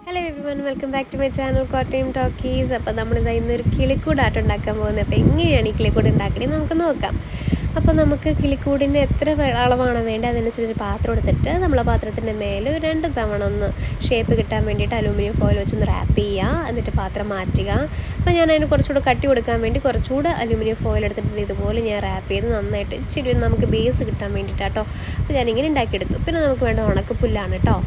Hello everyone, welcome back to my channel Kottayam talkies. അപ്പോൾ നമ്മളിതാ ഇന്നൊരു കിളിക്കൂടാട്ടം ഉണ്ടാക്കാൻ പോകുന്നത്. അപ്പോൾ എങ്ങനെയാണ് ഈ കിളിക്കൂട് ഉണ്ടാക്കണേ നമുക്ക് നോക്കാം. അപ്പോൾ നമുക്ക് കിളിക്കൂടിന് എത്ര അളവാണ് വേണ്ടത് അതനുസരിച്ച് പാത്രം എടുത്തിട്ട് നമ്മൾ ആ പാത്രത്തിൻ്റെ മേലെ 2 തവണ ഒന്ന് ഷേപ്പ് കിട്ടാൻ വേണ്ടിയിട്ട് അലൂമിനിയം ഫോയിൽ വെച്ചൊന്ന് റാപ്പ് ചെയ്യുക. എന്നിട്ട് പാത്രം മാറ്റുക. അപ്പോൾ ഞാൻ അതിന് കുറച്ചുകൂടെ കട്ടി കൊടുക്കാൻ വേണ്ടി കുറച്ചുകൂടെ അലൂമിനിയം ഫോയിൽ എടുത്തിട്ട് ഇതുപോലെ ഞാൻ റാപ്പ് ചെയ്ത് നന്നായിട്ട് ഇച്ചിരി നമുക്ക് ബേസ് കിട്ടാൻ വേണ്ടിയിട്ടാട്ടോ. അപ്പോൾ ഞാനിങ്ങനെ ഉണ്ടാക്കിയെടുത്തു. പിന്നെ നമുക്ക് വേണ്ട ഉണക്കപ്പുല്ലാണ് കേട്ടോ.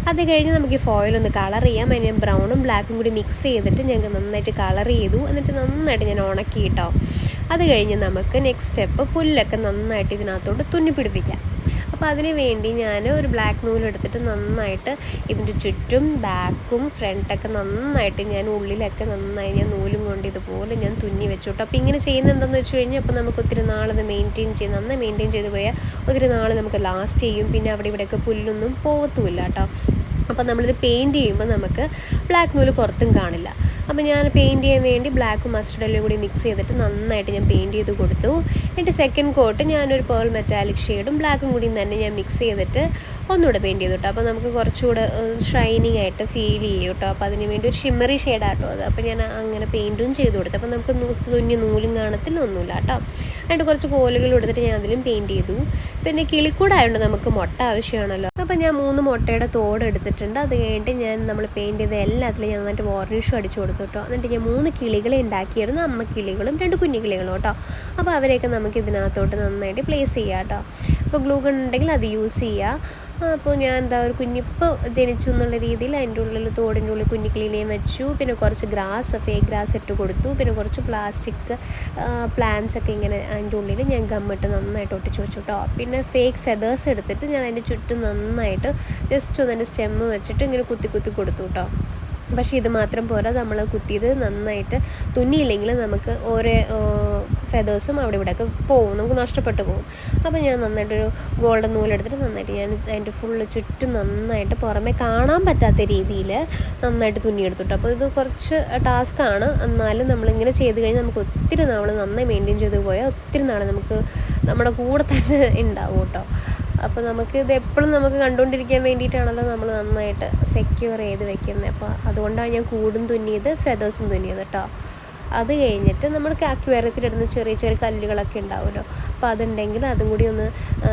അത് കഴിഞ്ഞ് നമുക്ക് ഈ ഫോയിലൊന്ന് കളർ ചെയ്യാം. അതിന് ബ്രൗണും ബ്ലാക്കും കൂടി മിക്സ് ചെയ്തിട്ട് ഞങ്ങൾക്ക് നന്നായിട്ട് കളർ ചെയ്തു. എന്നിട്ട് നന്നായിട്ട് ഞാൻ ഉണക്കി കേട്ടോ. അത് കഴിഞ്ഞ് നമുക്ക് നെക്സ്റ്റ് സ്റ്റെപ്പ് പുല്ലൊക്കെ നന്നായിട്ട് ഇതിനകത്തോട്ട് തുന്നി പിടിപ്പിക്കാം. അപ്പോൾ അതിന് വേണ്ടി ഞാൻ ഒരു ബ്ലാക്ക് നൂലെടുത്തിട്ട് നന്നായിട്ട് ഇതിൻ്റെ ചുറ്റും ബാക്കും ഫ്രണ്ടൊക്കെ നന്നായിട്ട് ഞാൻ ഉള്ളിലൊക്കെ നന്നായി ഞാൻ നൂലും കൊണ്ട് ഇതുപോലെ ഞാൻ തുന്നി വെച്ചു കേട്ടോ. അപ്പോൾ ഇങ്ങനെ ചെയ്യുന്നത് എന്താണെന്ന് വെച്ച് കഴിഞ്ഞാൽ അപ്പോൾ നമുക്ക് ഒത്തിരി നാളത് നന്നായി മെയിൻറ്റെയിൻ ചെയ്ത് പോയാൽ ഒത്തിരി നാൾ നമുക്ക് ലാസ്റ്റ് ചെയ്യും. പിന്നെ അവിടെ ഇവിടെയൊക്കെ പുല്ലൊന്നും പോകത്തുമില്ല കേട്ടോ. അപ്പോൾ നമ്മളിത് പെയിൻറ്റ് ചെയ്യുമ്പോൾ നമുക്ക് ബ്ലാക്ക് നൂല് പുറത്തും കാണില്ല. അപ്പോൾ ഞാൻ പെയിൻറ്റ് ചെയ്യാൻ വേണ്ടി ബ്ലാക്കും മസ്റ്റർഡ് എല്ലാം കൂടി മിക്സ് ചെയ്തിട്ട് നന്നായിട്ട് ഞാൻ പെയിൻറ്റ് ചെയ്ത് കൊടുത്തു. എന്നിട്ട് സെക്കൻഡ് കോട്ട് ഞാനൊരു പേൾ മെറ്റാലിക് ഷെയ്ഡും ബ്ലാക്കും കൂടി തന്നെ ഞാൻ മിക്സ് ചെയ്തിട്ട് ഒന്നുകൂടെ പെയിൻറ്റ് ചെയ്തു കേട്ടോ. അപ്പോൾ നമുക്ക് കുറച്ചുകൂടെ ഷൈനിങ് ആയിട്ട് ഫീൽ ചെയ്യും കേട്ടോ. അപ്പോൾ അതിന് വേണ്ടി ഒരു ഷിമ്മറി ഷെയ്ഡാട്ടോ അത്. അപ്പോൾ ഞാൻ അങ്ങനെ പെയിൻറ്റും ചെയ്ത് കൊടുത്തു. അപ്പോൾ നമുക്ക് തുന്നി നൂലും കാണത്തില്ല, ഒന്നുമില്ല കേട്ടോ. എന്നിട്ട് കുറച്ച് കോലുകൾ എടുത്തിട്ട് ഞാൻ അതിലും പെയിൻറ്റ് ചെയ്തു. പിന്നെ കിളിക്കൂടായതുകൊണ്ട് നമുക്ക് മുട്ട ആവശ്യമാണല്ലോ. അപ്പോൾ ഞാൻ 3 മുട്ടയുടെ തോട് എടുത്തിട്ടുണ്ട്. അത് കഴിഞ്ഞിട്ട് നമ്മൾ പെയിൻറ്റ് ചെയ്ത എല്ലാത്തിലും ഞാൻ നന്നായിട്ട് വാർണിഷും അടിച്ചു കൊടുത്തു കേട്ടോ. എന്നിട്ട് ഞാൻ 3 കിളികളെ ഉണ്ടാക്കിയായിരുന്നു, അമ്മ കിളികളും 2 കുഞ്ഞു കിളികളും കേട്ടോ. അപ്പോൾ അവരെയൊക്കെ നമുക്ക് ഇതിനകത്തോട്ട് നന്നായിട്ട് പ്ലേസ് ചെയ്യാം കേട്ടോ. അപ്പോൾ ഗ്ലൂ ഗൺ ഉണ്ടെങ്കിൽ അത് യൂസ് ചെയ്യുക. അപ്പോൾ ഞാൻ ഒരു കുഞ്ഞിപ്പോൾ ജനിച്ചു എന്നുള്ള രീതിയിൽ അതിൻ്റെ ഉള്ളിൽ തോടിൻ്റെ ഉള്ളിൽ കുഞ്ഞിക്കിളിനെയും വെച്ചു. പിന്നെ കുറച്ച് ഫേക്ക് ഗ്രാസ് ഇട്ട് കൊടുത്തു. പിന്നെ കുറച്ച് പ്ലാസ്റ്റിക് പ്ലാന്റ്സ് ഒക്കെ ഇങ്ങനെ അതിൻ്റെ ഉള്ളിൽ ഞാൻ ഗമ്മിട്ട് നന്നായിട്ട് ഒട്ടിച്ച് വെച്ചു കേട്ടോ. പിന്നെ ഫേക്ക് ഫെതേഴ്സ് എടുത്തിട്ട് ഞാൻ അതിൻ്റെ ചുറ്റും നന്നായിട്ട് ജസ്റ്റ് ഒന്ന് അതിൻ്റെ സ്റ്റെമ്മ് വെച്ചിട്ട് ഇങ്ങനെ കുത്തി കൊടുത്തു കേട്ടോ. പക്ഷേ ഇത് മാത്രം പോരാ, നമ്മൾ കുത്തിയത് നന്നായിട്ട് തുന്നിയില്ലെങ്കിൽ നമുക്ക് ഓരോ ഫെതേഴ്സും അവിടെ ഇവിടെയൊക്കെ പോകും, നമുക്ക് നഷ്ടപ്പെട്ടു പോകും. അപ്പോൾ ഞാൻ നന്നായിട്ടൊരു ഗോൾഡൻ നൂലെടുത്തിട്ട് നന്നായിട്ട് ഞാൻ അതിൻ്റെ ഫുള്ള് ചുറ്റും നന്നായിട്ട് പുറമേ കാണാൻ പറ്റാത്ത രീതിയിൽ നന്നായിട്ട് തുന്നിയെടുത്തിട്ടു. അപ്പോൾ ഇത് കുറച്ച് ടാസ്ക്കാണ്. എന്നാലും നമ്മളിങ്ങനെ ചെയ്ത് കഴിഞ്ഞാൽ നമുക്ക് ഒത്തിരി നാൾ നന്നായി മെയിൻറ്റെയിൻ ചെയ്ത് പോയാൽ ഒത്തിരി നാൾ നമുക്ക് നമ്മുടെ കൂടെ തന്നെ ഉണ്ടാവും കേട്ടോ. അപ്പോൾ ഇത് എപ്പോഴും നമുക്ക് കണ്ടുകൊണ്ടിരിക്കാൻ വേണ്ടിയിട്ടാണല്ലോ നമ്മൾ നന്നായിട്ട് സെക്യൂർ ചെയ്ത് വെക്കുന്നത്. അപ്പോൾ അതുകൊണ്ടാണ് ഞാൻ കൂടും തുന്നിയത്, ഫെതേഴ്സും തുന്നിയത് കേട്ടോ. അത് കഴിഞ്ഞിട്ട് നമ്മൾക്ക് അക്വേറിയത്തിലിടുന്ന ചെറിയ ചെറിയ കല്ലുകളൊക്കെ ഉണ്ടാവുമല്ലോ. അപ്പോൾ അതുണ്ടെങ്കിൽ അതും കൂടി ഒന്ന്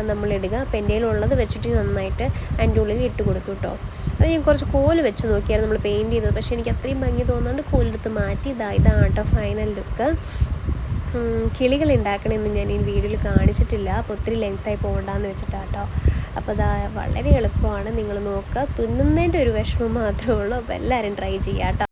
നമ്മളിടുക. അപ്പോൾ എൻ്റെ കയ്യിലുള്ളത് വെച്ചിട്ട് നന്നായിട്ട് അതിൻ്റെ ഉള്ളിൽ ഇട്ട് കൊടുത്തു കേട്ടോ. അത് ഞാൻ കുറച്ച് കോല് വെച്ച് നോക്കിയായിരുന്നു നമ്മൾ പെയിൻറ്റ് ചെയ്തത്. പക്ഷേ എനിക്ക് അത്രയും ഭംഗി തോന്നുന്നുണ്ട് കോലെടുത്ത് മാറ്റി. ഇതാണ് കേട്ടോ ഫൈനൽ ലുക്ക്. കിളികൾ ഉണ്ടാക്കണമെന്ന് ഞാൻ ഈ വീഡിയോയിൽ കാണിച്ചിട്ടില്ല. അപ്പോൾ ഒത്തിരി ലെങ്ത്തായി പോകണ്ടെന്ന് വെച്ചിട്ടാട്ടോ. അപ്പോൾ വളരെ എളുപ്പമാണ്, നിങ്ങൾ നോക്കുക. തുന്നുന്നതിൻ്റെ ഒരു വിഷമം മാത്രമേ ഉള്ളൂ. അപ്പോൾ എല്ലാവരും ട്രൈ ചെയ്യാം കേട്ടോ.